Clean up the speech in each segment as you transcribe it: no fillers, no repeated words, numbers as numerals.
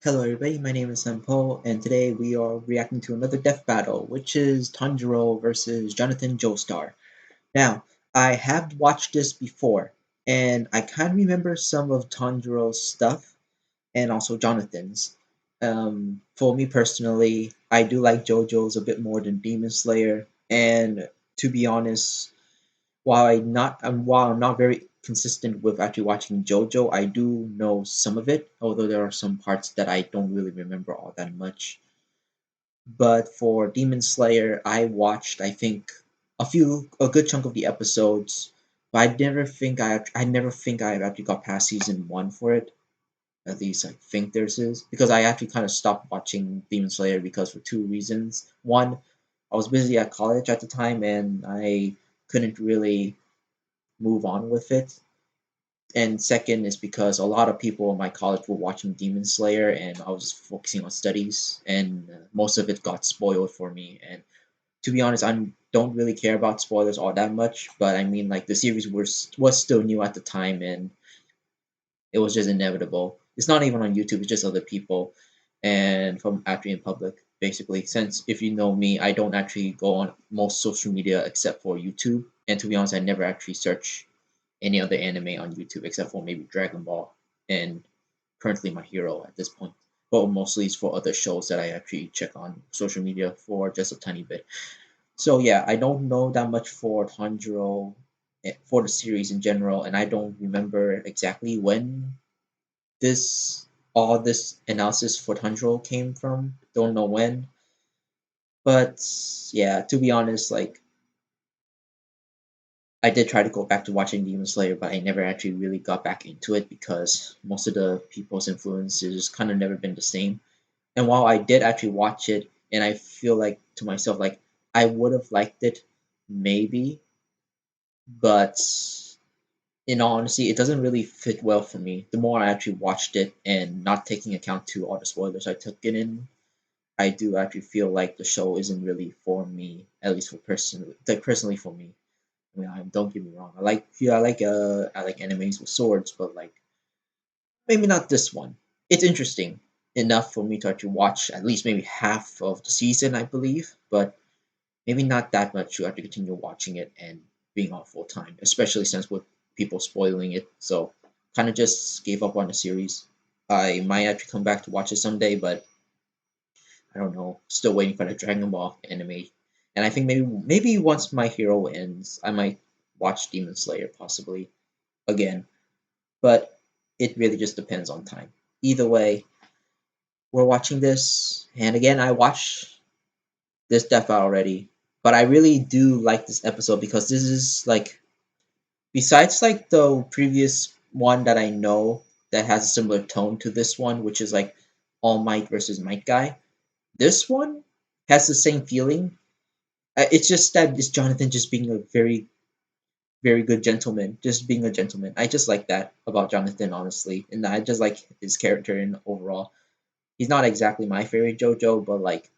Hello everybody, my name is Sampo, and today we are reacting to another death battle, which is Tanjiro versus Jonathan Joestar. Now, I have watched this before, and I kind of remember some of Tanjiro's stuff, and also Jonathan's. For me personally, I do like JoJo's a bit more than Demon Slayer, and to be honest, while I'm not very consistent with actually watching JoJo, I do know some of it, although there are some parts that I don't really remember all that much. But for Demon Slayer, I watched I think a good chunk of the episodes, but I never think I actually got past season one for it. At least I think there's is because I actually kind of stopped watching Demon Slayer because for two reasons. One, I was busy at college at the time and I couldn't really move on with it. And second is because a lot of people in my college were watching Demon Slayer, and I was focusing on studies, and most of it got spoiled for me. And to be honest, I don't really care about spoilers all that much. But I mean, like the series was still new at the time, and it was just inevitable. It's not even on YouTube; it's just other people, and from actually in public. Basically, since if you know me, I don't actually go on most social media except for YouTube. And to be honest, I never actually search any other anime on YouTube except for maybe Dragon Ball and currently My Hero at this point. But mostly it's for other shows that I actually check on social media for just a tiny bit. So yeah, I don't know that much for Tanjiro for the series in general, and I don't remember exactly when this all this analysis for Tanjiro came from. Don't know when, but yeah, to be honest, like I did try to go back to watching Demon Slayer, but I never actually really got back into it because most of the people's influences kind of never been the same. And while I did actually watch it, and I feel like to myself, like I would have liked it, maybe, but in all honesty, it doesn't really fit well for me. The more I actually watched it and not taking account to all the spoilers I took it in, I do actually feel like the show isn't really for me, at least for personally for me. I mean, don't get me wrong. I like animes with swords, but like maybe not this one. It's interesting enough for me to actually watch at least maybe half of the season, I believe, but maybe not that much to have to continue watching it and being on full time, especially since with people spoiling it. So kind of just gave up on the series. I might actually come back to watch it someday, but I don't know. Still waiting for the Dragon Ball anime, and I think maybe once My Hero ends, I might watch Demon Slayer possibly again. But it really just depends on time. Either way, we're watching this, and again, I watched this death out already, but I really do like this episode because this is like besides like the previous one that I know that has a similar tone to this one, which is like All Might versus Might Guy. This one has the same feeling. It's just that it's Jonathan just being a very good gentleman, just being a gentleman. I just like that about Jonathan, honestly, and I just like his character in overall. He's not exactly my favorite JoJo, but like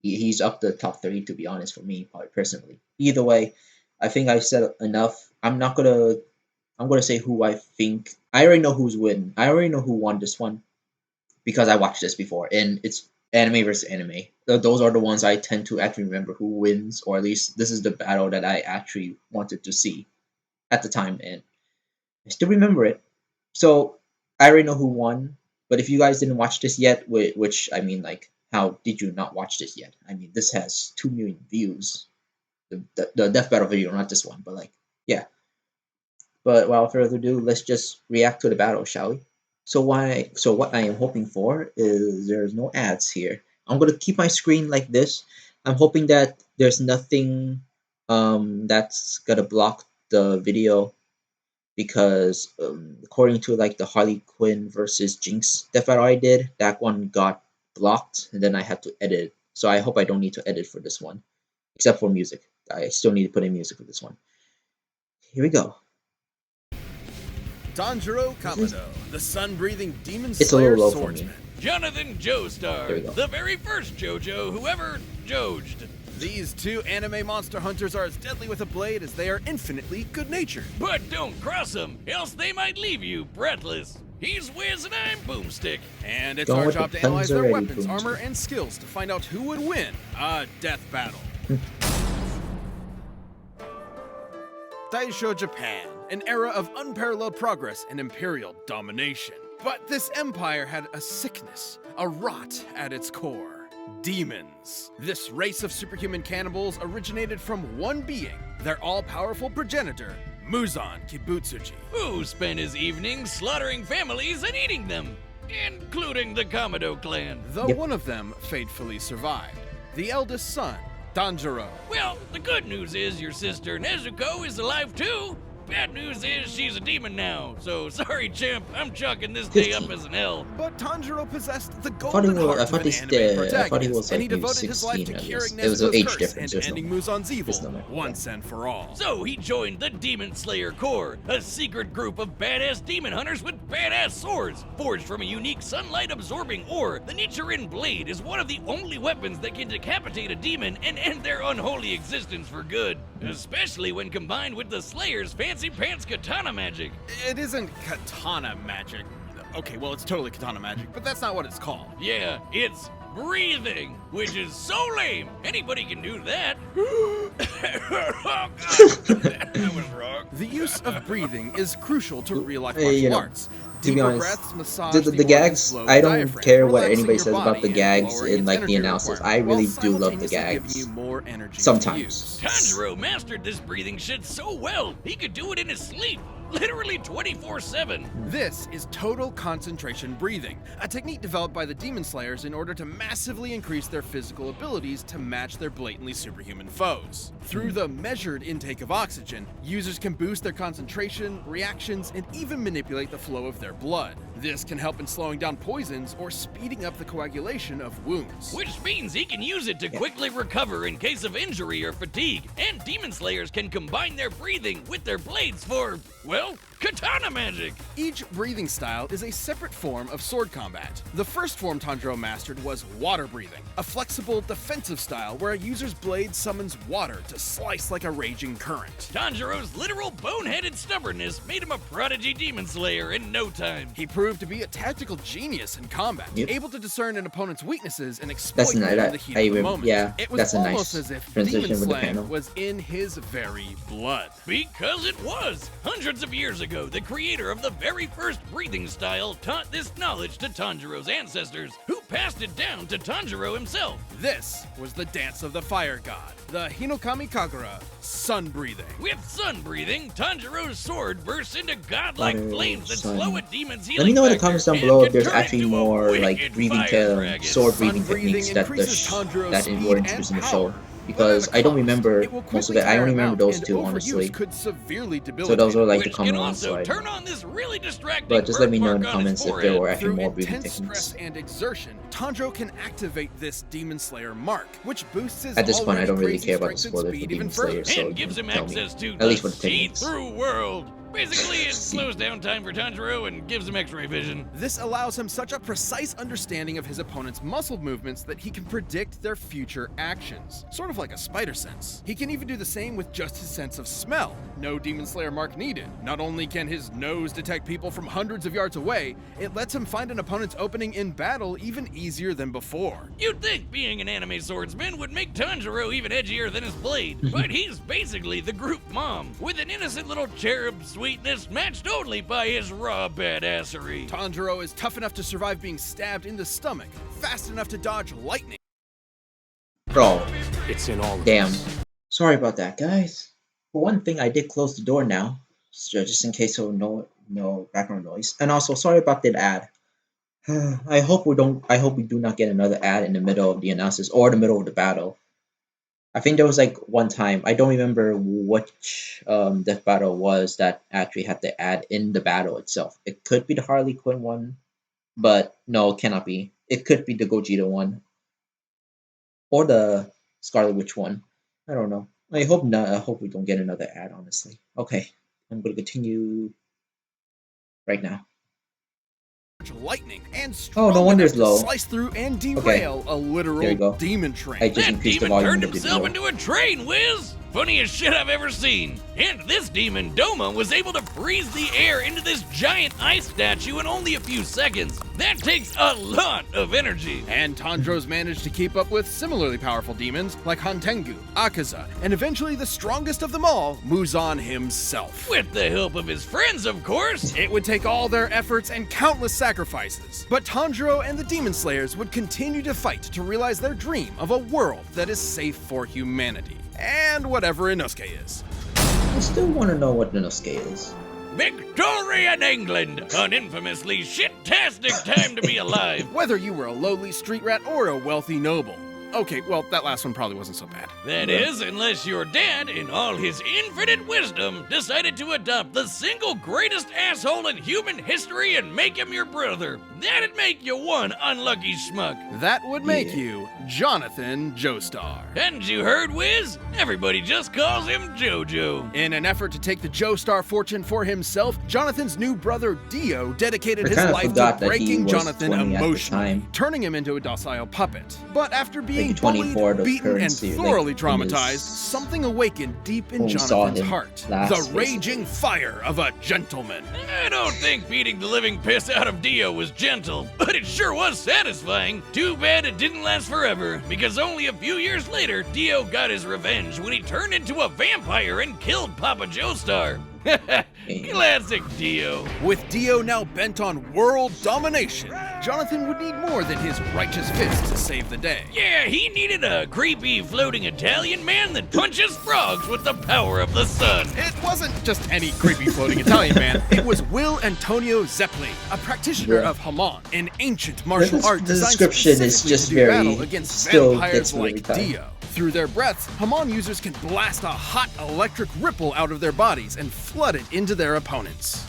he's up the top three to be honest for me, probably personally. Either way, I think I said enough. I'm gonna say who I think. I already know who's win. I already know who won this one because I watched this before, and it's anime versus anime. Those are the ones I tend to actually remember who wins, or at least this is the battle that I actually wanted to see at the time, and I still remember it. So I already know who won. But if you guys didn't watch this yet, which I mean, like, how did you not watch this yet? I mean, this has 2 million views. The death battle video, not this one, but like, yeah. But without further ado, let's just react to the battle, shall we? So what I am hoping for is there's no ads here. I'm gonna keep my screen like this. I'm hoping that there's nothing that's gonna block the video because according to like the Harley Quinn versus Jinx death battle I did, that one got blocked and then I had to edit. So I hope I don't need to edit for this one, except for music. I still need to put in music for this one. Here we go. Tanjiro Kamado, the sun-breathing demon It's a slayer little low for swordsman. me. Jonathan There we go. Joestar, the very first JoJo who ever Jojed. These two anime monster hunters are as deadly with a blade as they are infinitely good-natured. But don't cross them, else they might leave you breathless. He's Wiz and I'm Boomstick. And it's Going our with job the to analyze puns their already, weapons, Boomstick. armor, and skills to find out who would win a death battle. Daisho Japan, an era of unparalleled progress and imperial domination. But this empire had a sickness, a rot at its core. Demons. This race of superhuman cannibals originated from one being, their all-powerful progenitor, Muzan Kibutsuji. Who spent his evenings slaughtering families and eating them, including the Kamado clan. Though Yep. one of them fatefully survived. The eldest son, Tanjiro. Well, the good news is your sister Nezuko is alive too. Bad news is she's a demon now. So sorry, champ, I'm chalking this day up as an L. But Tanjiro possessed the I golden heart of an thought anime he protagonist, was and like he maybe devoted his life 16 to at curing least. It was an Nezuko's age curse difference, and there's no- ending Muzan's evil there's no matter. once and for all. So he joined the Demon Slayer Corps, a secret group of badass demon hunters with badass swords, forged from a unique sunlight-absorbing ore. The Nichiren Blade is one of the only weapons that can decapitate a demon and end their unholy existence for good, especially when combined with the Slayer's fancy pants katana magic. It isn't katana magic. Okay, well, it's totally katana magic, but that's not what it's called. Yeah, it's breathing, which is so lame. Anybody can do that. Oh, God. That was wrong. The use of breathing is crucial to real-life Hey, martial you know, arts. to be Deeper honest, breaths massage the organs gags, below I the don't diaphragm, care what relaxing anybody your says about body the and gags lowering in its like the energy analysis. I requirement, really while do love the simultaneously gags. giving you more energy to Sometimes. use. Tanjiro mastered this breathing shit so well, he could do it in his sleep. Literally 24/7. This is total concentration breathing, a technique developed by the Demon Slayers in order to massively increase their physical abilities to match their blatantly superhuman foes. Through the measured intake of oxygen, users can boost their concentration, reactions, and even manipulate the flow of their blood. This can help in slowing down poisons or speeding up the coagulation of wounds. Which means he can use it to quickly recover in case of injury or fatigue. And Demon Slayers can combine their breathing with their blades for, well, katana magic. Each breathing style is a separate form of sword combat. The first form Tanjiro mastered was water breathing, a flexible defensive style where a user's blade summons water to slice like a raging current. Tanjiro's literal boneheaded stubbornness made him a prodigy demon slayer in no time. He proved to be a tactical genius in combat, Yep. able to discern an opponent's weaknesses and exploit That's them nice. in the heat of the moment. Yeah, It was that's a almost nice as if transition demon with the slaying panel. was in his very blood. Because it was! Hundreds of years ago, the creator of the very first breathing style taught this knowledge to Tanjiro's ancestors, who passed it down to Tanjiro himself. This was the dance of the fire god, the Hinokami Kagura, sun breathing. With sun breathing, Tanjiro's sword bursts into godlike Water, flames that sun. slow a demon's healing Let me know in the factor comments down and below can if there's turn actually into a more wicked like breathing fire dragon. sword Sun breathing breathing techniques that increases Tanjiro's that speed were and introduced in the power. show, But because at a I don't cost. remember It will most of quickly it. I tire only him remember out, those and two overuse honestly. could severely So debilitate those were like the Which can common ones. also So I turn on this really distracting but just let me know in the birthmark on his comments if there forehead. were actually Through more breathing intense techniques. stress and exertion, Tanjiro can activate this Demon Slayer mark, which boosts his At this point, I already don't really crazy care about the strength and spoilers for speed Demon even further. Slayer, so And gives him tell me. access to At the least for the techniques. see-through world. Basically, it See. slows down time for Tanjiro and gives him x-ray vision. This allows him such a precise understanding of his opponent's muscle movements that he can predict their future actions, sort of like a spider sense. He can even do the same with just his sense of smell. No Demon Slayer mark needed. Not only can his nose detect people from hundreds of yards away, it lets him find an opponent's opening in battle even easier than before. You'd think being an anime swordsman would make Tanjiro even edgier than his blade, but he's basically the group mom, with an innocent little cherub sweetness matched only by his raw badassery. Tanjiro is tough enough to survive being stabbed in the stomach, fast enough to dodge lightning. Bro, It's in all of damn. us. Sorry about that, guys. For one thing, I did close the door now, so just in case of no background noise. And also, sorry about that ad. I hope we do not get another ad in the middle of the analysis or the middle of the battle. I think there was like one time, I don't remember which death battle was that actually had the ad in the battle itself. It could be the Harley Quinn one, but no, it cannot be. It could be the Gogeta one or the Scarlet Witch one. I don't know. I hope not. I hope we don't get another ad, honestly. Okay, I'm going to continue right now. Lightning and Oh, strong no wonder enough it's low. to slice through and derail a There you literal go. demon train. I just That increased the demon volume turned of the himself video. into a train, Wiz! funniest shit I've ever seen. And this demon, Doma, was able to freeze the air into this giant ice statue in only a few seconds. That takes a lot of energy. And Tanjiro's managed to keep up with similarly powerful demons like Hantengu, Akaza, and eventually the strongest of them all, Muzan himself. With the help of his friends, of course. It would take all their efforts and countless sacrifices, but Tanjiro and the Demon Slayers would continue to fight to realize their dream of a world that is safe for humanity. And whatever Inosuke is. I still want to know what Inosuke is. Victorian England! An infamously shit-tastic time to be alive. Whether you were a lowly street rat or a wealthy noble. Okay, well, that last one probably wasn't so bad. That is, unless your dad, in all his infinite wisdom, decided to adopt the single greatest asshole in human history and make him your brother. That'd make you one unlucky schmuck. That would make you Jonathan Joestar. Hadn't you heard, Wiz? Everybody just calls him JoJo. In an effort to take the Joestar fortune for himself, Jonathan's new brother Dio dedicated his kinda life forgot to that he breaking was Jonathan 20 at the emotionally, time. turning him into a docile puppet. But after being 24 bullied, the beaten, and currency, like, thoroughly in traumatized, his- something awakened deep in when we saw Jonathan's him heart. last, The basically. raging fire of a gentleman. I don't think beating the living piss out of Dio was gentle, but it sure was satisfying. Too bad it didn't last forever, because only a few years later, Dio got his revenge when he turned into a vampire and killed Papa Joestar. Classic Dio. With Dio now bent on world domination, Jonathan would need more than his righteous fist to save the day. Yeah, he needed a creepy floating Italian man that punches frogs with the power of the sun. It wasn't just any creepy floating Italian man. It was Will Antonio Zeppeli, a practitioner Yeah. of Haman, an ancient martial The art designed description is specifically just to do very- battle against still vampires gets me every like time. Dio. Through their breaths, Haman users can blast a hot electric ripple out of their bodies and flood it into their opponents.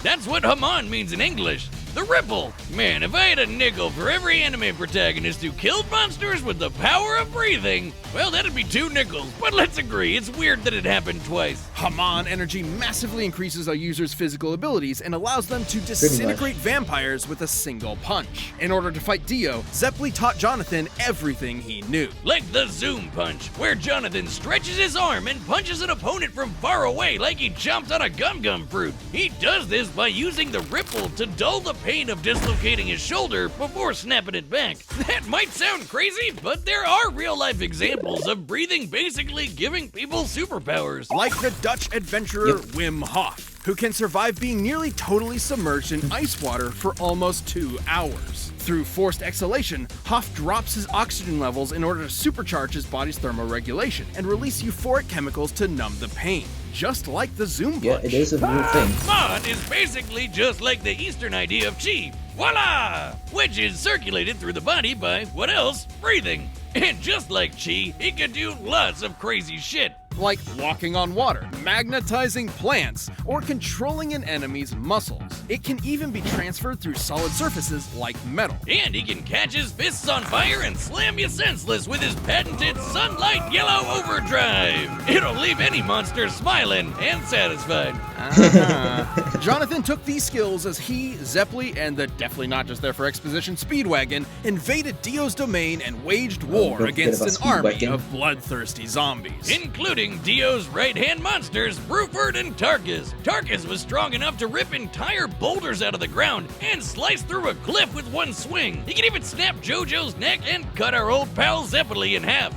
That's what Haman means in English. The ripple. Man, if I had a nickel for every anime protagonist who killed monsters with the power of breathing, well, that'd be 2 nickels. But let's agree, it's weird that it happened twice. Haman energy massively increases a user's physical abilities and allows them to disintegrate vampires with a single punch. In order to fight Dio, Zeppeli taught Jonathan everything he knew. Like the zoom punch, where Jonathan stretches his arm and punches an opponent from far away like he jumped on a gum-gum fruit. He does this by using the ripple to dull the pain of dislocating his shoulder before snapping it back. That might sound crazy, but there are real-life examples of breathing basically giving people superpowers. Like the Dutch adventurer Wim Hof, who can survive being nearly totally submerged in ice water for almost 2 hours. Through forced exhalation, Hof drops his oxygen levels in order to supercharge his body's thermoregulation and release euphoric chemicals to numb the pain, just like the zoom punch. Yeah, it is a real thing. Mon is basically just like the Eastern idea of chi. Voila! Which is circulated through the body by, what else? Breathing. And just like chi, it can do lots of crazy shit. Like walking on water, magnetizing plants, or controlling an enemy's muscles. It can even be transferred through solid surfaces like metal. And he can catch his fists on fire and slam you senseless with his patented Sunlight Yellow Overdrive. It'll leave any monster smiling and satisfied. Jonathan took these skills as he, Zeppeli, and the definitely not just there for exposition Speedwagon invaded Dio's domain and waged war don't against forget an about army Speedwagon. of bloodthirsty zombies. Including Dio's right-hand monsters, Bruford and Tarkus. Tarkus was strong enough to rip entire boulders out of the ground and slice through a cliff with one swing. He could even snap JoJo's neck and cut our old pal Zeppeli in half.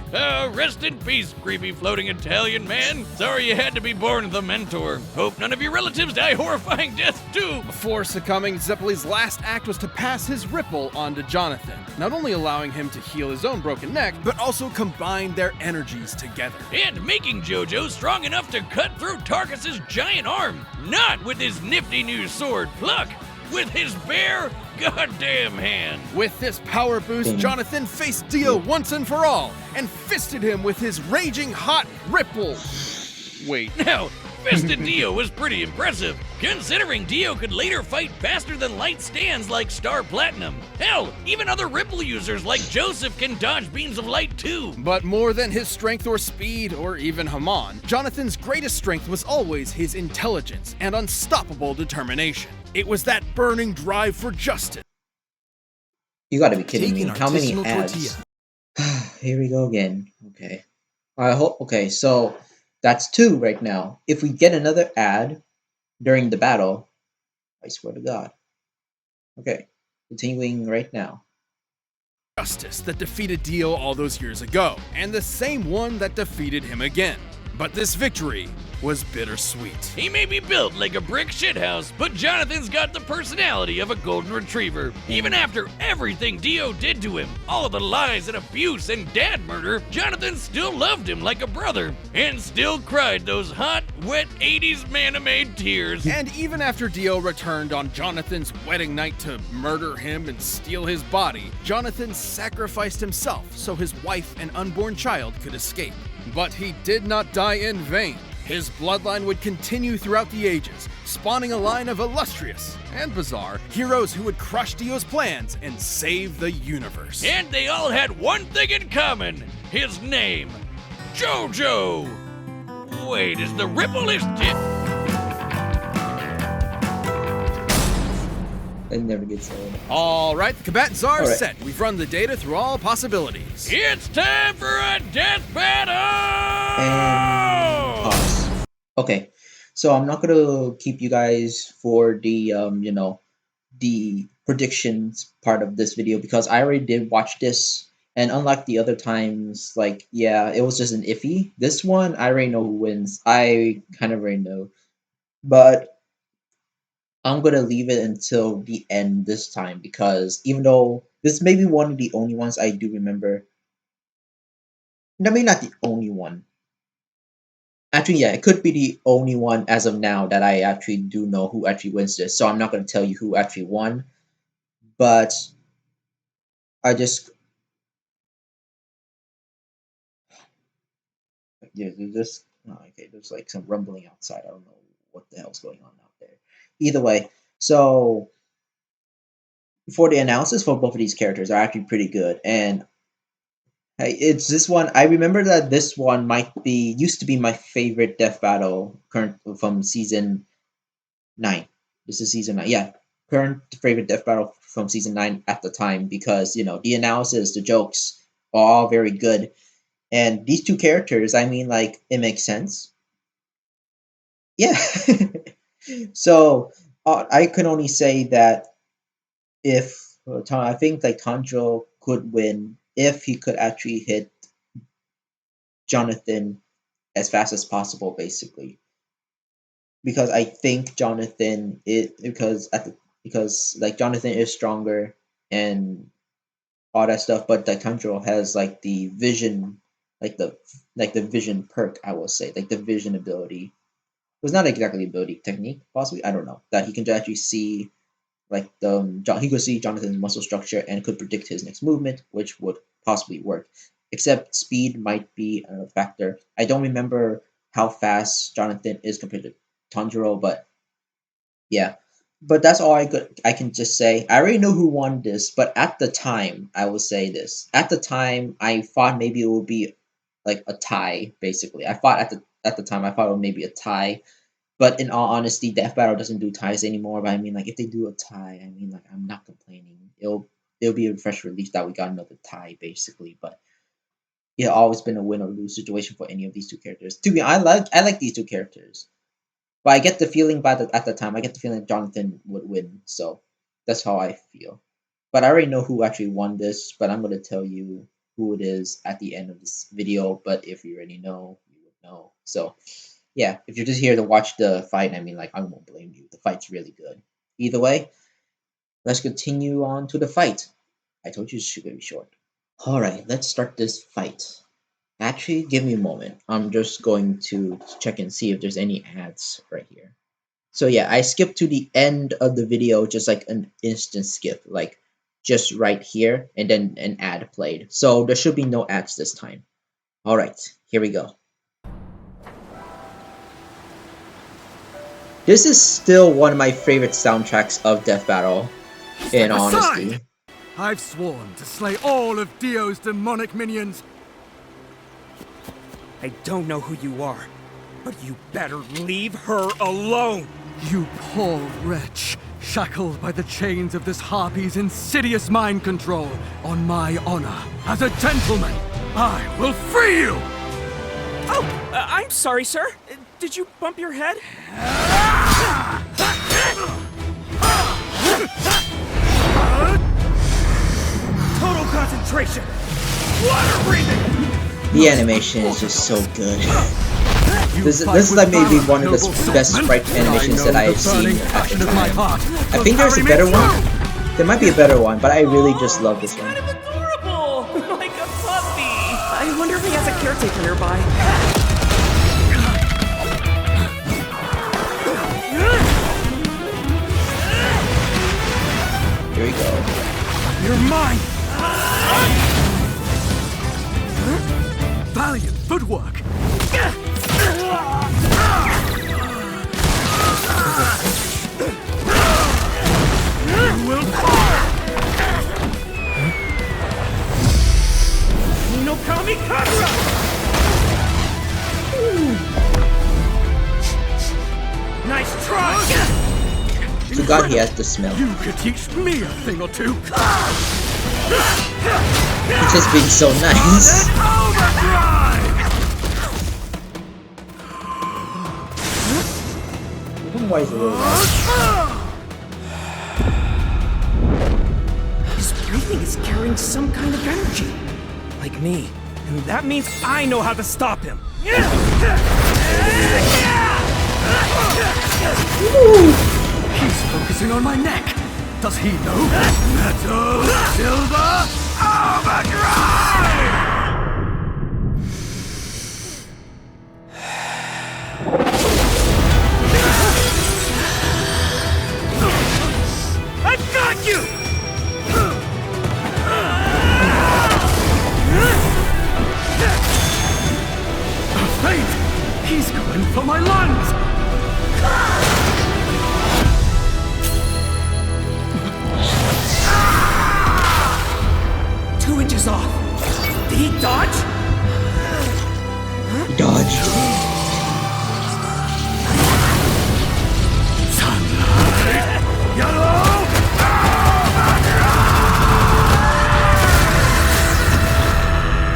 Rest in peace, creepy floating Italian man. Sorry you had to be born the mentor. Hope none of your relatives die horrifying deaths too. Before succumbing, Zeppeli's last act was to pass his ripple onto Jonathan, not only allowing him to heal his own broken neck, but also combine their energies together. And making JoJo strong enough to cut through Tarkus's giant arm. Not with his nifty new sword, Pluck, with his bare goddamn hand. With this power boost, Jonathan faced Dio once and for all, and fisted him with his raging hot ripple. Wait. Now, Fisted Dio was pretty impressive, considering Dio could later fight faster than light stands like Star Platinum. Hell, even other Ripple users like Joseph can dodge beams of light too. But more than his strength or speed, or even Haman, Jonathan's greatest strength was always his intelligence and unstoppable determination. It was that burning drive for justice. You gotta be kidding Take me. an How many artisanal ads? Here we go again. Okay. I hope. Okay, so that's two right now. If we get another ad during the battle, I swear to God. Okay, continuing right now. Justice that defeated Dio all those years ago, and the same one that defeated him again. But this victory was bittersweet. He may be built like a brick shithouse, but Jonathan's got the personality of a golden retriever. Even after everything Dio did to him, all of the lies and abuse and dad murder, Jonathan still loved him like a brother, and still cried those hot, wet 80s man-made tears. And even after Dio returned on Jonathan's wedding night to murder him and steal his body, Jonathan sacrificed himself so his wife and unborn child could escape. But he did not die in vain. His bloodline would continue throughout the ages, spawning a line of illustrious and bizarre heroes who would crush Dio's plans and save the universe. And they all had one thing in common: his name, JoJo. Wait, is the ripple his dick? It never gets old. All right, the combatants are All right. set. We've run the data through all possibilities. It's time for a death battle! And pause. Okay, so I'm not gonna keep you guys for the the predictions part of this video because I already did watch this, and unlike the other times, like yeah, it was just an iffy. This one, I already know who wins. I kind of already know, but I'm gonna leave it until the end this time because even though this may be one of the only ones I do remember, I mean not the only one. Actually, yeah, it could be the only one as of now that I actually do know who actually wins this. So I'm not gonna tell you who actually won, but I just yeah, there's just oh, okay. There's like some rumbling outside. I don't know what the hell's going on out there. Either way, so for the analysis for both of these characters are actually pretty good, and hey, it's this one. I remember that this one might be used to be my favorite death battle current from season 9. This is season 9. Yeah, current favorite death battle from season 9 at the time because the analysis, the jokes are all very good, and these two characters. I mean, like it makes sense. Yeah. So I can only say that if I think like Tanjiro could win if he could actually hit Jonathan as fast as possible, basically. Because I think Jonathan it because like Jonathan is stronger and all that stuff, but like Tanjiro has like the vision, like the vision perk. I will say like the vision ability. It was not exactly ability technique, possibly I don't know that he can actually see like he could see Jonathan's muscle structure and could predict his next movement, which would possibly work. Except speed might be a factor. I don't remember how fast Jonathan is compared to Tanjiro, but yeah. But that's all I can just say. I already know who won this, but at the time, I will say this. At the time, I thought maybe it would be like a tie. Basically, I thought at the time I thought it would maybe a tie, but in all honesty, Death Battle doesn't do ties anymore. But I mean, like, if they do a tie, I mean, like, I'm not complaining. It'll be a fresh relief that we got another tie, basically. But it's always been a win or lose situation for any of these two characters. To be, I like these two characters, but I get the feeling at the time, I get the feeling Jonathan would win. So that's how I feel. But I already know who actually won this. But I'm gonna tell you who it is at the end of this video. But if you already know, you would know. So yeah, if you're just here to watch the fight, I mean, like, I won't blame you. The fight's really good. Either way, let's continue on to the fight. I told you it should be short. Alright, let's start this fight. Actually, give me a moment. I'm just going to check and see if there's any ads right here. So yeah, I skipped to the end of the video, just like an instant skip, like just right here, and then an ad played. So there should be no ads this time. Alright, here we go. This is still one of my favorite soundtracks of Death Battle, in honesty. I've sworn to slay all of Dio's demonic minions. I don't know who you are, but you better leave her alone! You poor wretch, shackled by the chains of this harpy's insidious mind control. On my honor, as a gentleman, I will free you! Oh, I'm sorry, sir. Did you bump your head? Total concentration! Water breathing! The animation is just so good. This is like maybe one of the best sprite animations that I have seen at the time. I think there's a better one. There might be a better one, but I really just love this one. Kind of adorable! Like a puppy! I wonder if he has a caretaker nearby. Here we go. You're mine! Valiant footwork! You will fall! No kamikaze! Nice try! Forgot he has the smell. You could teach me a thing or two. He's just being so nice. Why is it a little loud? His breathing is carrying some kind of energy. Like me. And that means I know how to stop him. He's focusing on my neck. Does he know? Metal Silver Overdrive! I've got you! Fate! He's going for my lungs! 2 inches off. Did he dodge? He dodged. Sunlight! Yellow!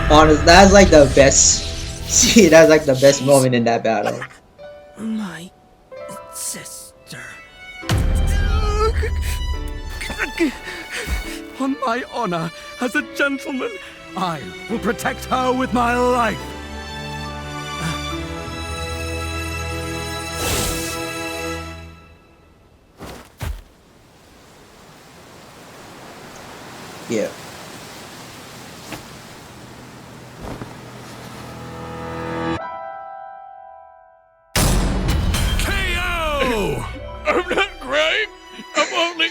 Honestly, that's like the best. See, that's like the best moment in that battle. My sister. On my honor as a gentleman, I will protect her with my life. Yeah. I'm not crying. I'm only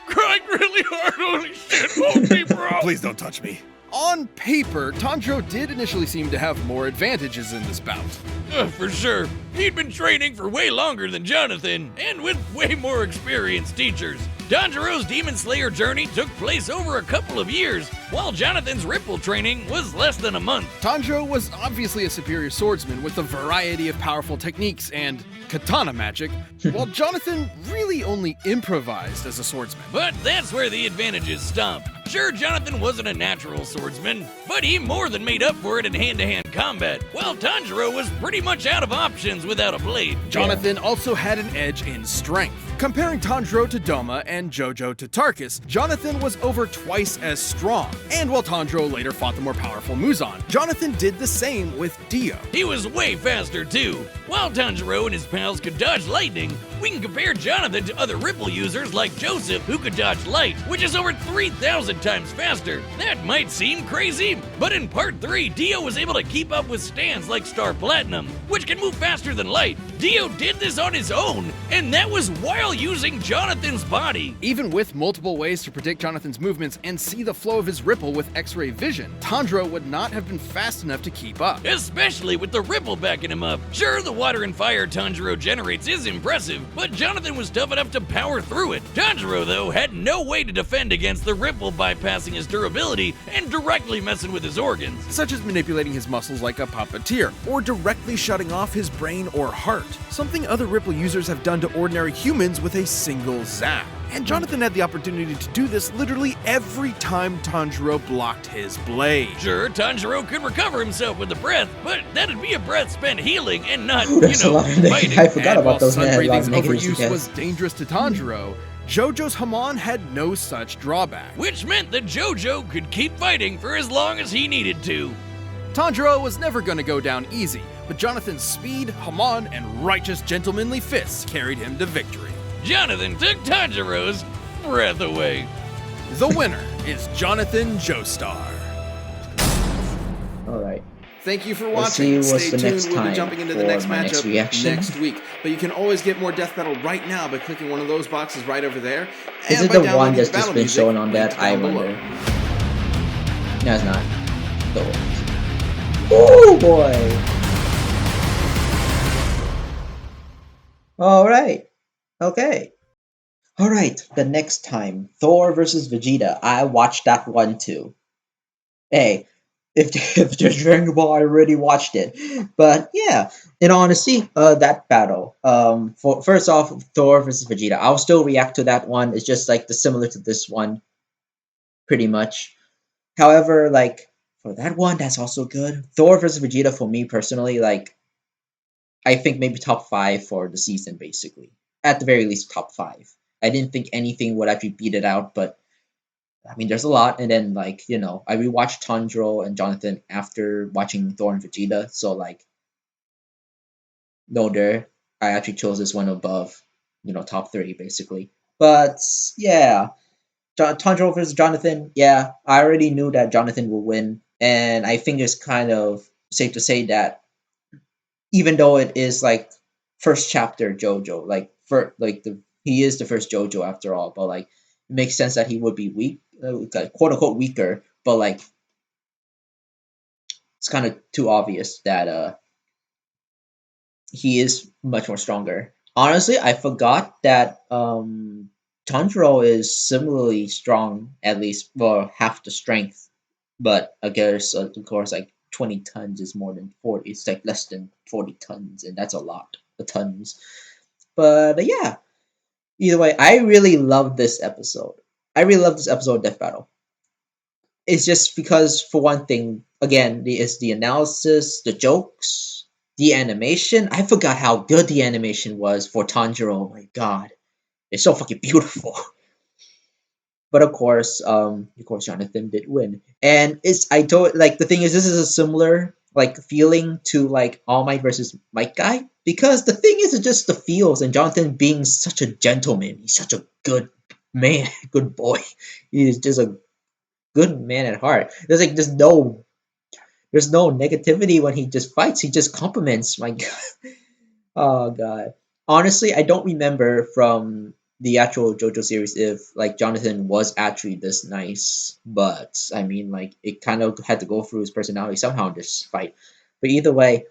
crying really hard. Holy shit. Hold me, bro. Please don't touch me. On paper, Tanjiro did initially seem to have more advantages in this bout. For sure. He'd been training for way longer than Jonathan, and with way more experienced teachers. Tanjiro's Demon Slayer journey took place over a couple of years, while Jonathan's Ripple training was less than a month. Tanjiro was obviously a superior swordsman with a variety of powerful techniques and katana magic, while Jonathan really only improvised as a swordsman. But that's where the advantages stop. Sure, Jonathan wasn't a natural swordsman, but he more than made up for it in hand-to-hand combat, while Tanjiro was pretty much out of options without a blade. Jonathan also had an edge in strength. Comparing Tanjiro to Doma and JoJo to Tarkus, Jonathan was over twice as strong. And while Tanjiro later fought the more powerful Muzan, Jonathan did the same with Dio. He was way faster too. While Tanjiro and his pals could dodge lightning, we can compare Jonathan to other Ripple users like Joseph, who could dodge light, which is over 3,000 times faster. That might seem crazy, but in Part 3, Dio was able to keep up with stands like Star Platinum, which can move faster than light. Dio did this on his own, and that was while using Jonathan's body. Even with multiple ways to predict Jonathan's movements and see the flow of his Ripple with X-ray vision, Tanjiro would not have been fast enough to keep up. Especially with the Ripple backing him up. Sure, the water and fire Tanjiro generates is impressive, but Jonathan was tough enough to power through it. Tanjiro, though, had no way to defend against the Ripple bypassing his durability and directly messing with his organs. Such as manipulating his muscles like a puppeteer, or directly shutting off his brain or heart, something other Ripple users have done to ordinary humans with a single zap. And Jonathan had the opportunity to do this literally every time Tanjiro blocked his blade. Sure, Tanjiro could recover himself with the breath, but that'd be a breath spent healing and not, Ooh, that's a lot of fighting. I forgot And while about those sun a lot breathing's of negatives he overuse has. was dangerous to Tanjiro, JoJo's Hamon had no such drawback. Which meant that JoJo could keep fighting for as long as he needed to. Tanjiro was never going to go down easy, but Jonathan's speed, Hamon, and righteous gentlemanly fists carried him to victory. Jonathan took Tanjiro's breath away. The winner is Jonathan Joestar. All right. Thank you for Let's see watching. what's Stay the tuned. next We'll be time jumping into the for next my next matchup reaction. next week. But you can always get more Death Battle right now by clicking one of those boxes right over there. Is and it by the one downloading that's the just battle been music shown on linked that? I down below. wonder. No, it's not. Oh boy! Alright. Okay. Alright, the next time. Thor versus Vegeta. I watched that one too. Hey, if there's Dragon Ball, I already watched it. But yeah, in honesty, that battle. For first off, Thor versus Vegeta. I'll still react to that one. It's just like the similar to this one, pretty much. However, like for that one, that's also good. Thor versus Vegeta for me personally, like I think maybe top five for the season, basically. At the very least, top five. I didn't think anything would actually beat it out, but I mean, there's a lot. And then, like, I rewatched Tanjiro and Jonathan after watching Thor and Vegeta. So, like, no, there. I actually chose this one above, top three, basically. But yeah, Tanjiro versus Jonathan. Yeah, I already knew that Jonathan will win. And I think it's kind of safe to say that even though it is like first chapter JoJo, like for like he is the first JoJo after all, but like it makes sense that he would be weak, like, quote unquote weaker, but like it's kind of too obvious that he is much more stronger. Honestly, I forgot that Tanjiro is similarly strong, at least for half the strength, but I guess of course like 20 tons is more than 40. It's like less than 40 tons, and that's a lot of tons. But yeah, either way, I really love this episode. I really love this episode of Death Battle. It's just because, for one thing, again, it's the analysis, the jokes, the animation. I forgot how good the animation was for Tanjiro. Oh my god, it's so fucking beautiful. But of course, Jonathan did win, and it's I told like the thing is this is a similar like feeling to like All Might versus Might Guy because the thing is it's just the feels and Jonathan being such a gentleman, he's such a good man, good boy. He's just a good man at heart. There's no negativity when he just fights. He just compliments. My God. Oh god. Honestly, I don't remember from the actual JoJo series if like Jonathan was actually this nice, but I mean like it kind of had to go through his personality somehow in this fight. But either way,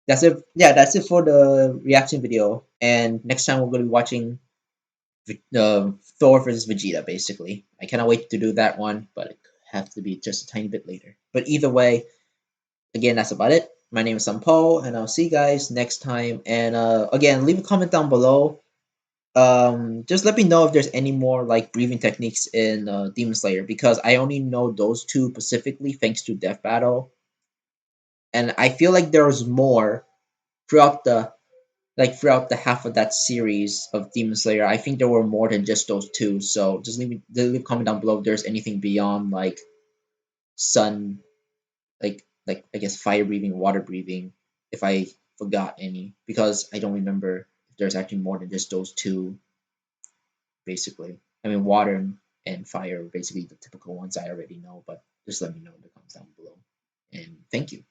that's it. Yeah, that's it for the reaction video. And next time we're gonna be watching Thor versus Vegeta. Basically, I cannot wait to do that one, but it have to be just a tiny bit later. But either way, again, that's about it. My name is Sampo, and I'll see you guys next time. And again, leave a comment down below. Just let me know if there's any more like breathing techniques in Demon Slayer because I only know those two specifically thanks to Death Battle, and I feel like there's more throughout the half of that series of Demon Slayer. I think there were more than just those two. So just leave a comment down below if there's anything beyond like sun like I guess fire breathing, water breathing, if I forgot any, because I don't remember if there's actually more than just those two. Basically, I mean water and fire are basically the typical ones I already know, but just let me know in the comments down below. And thank you.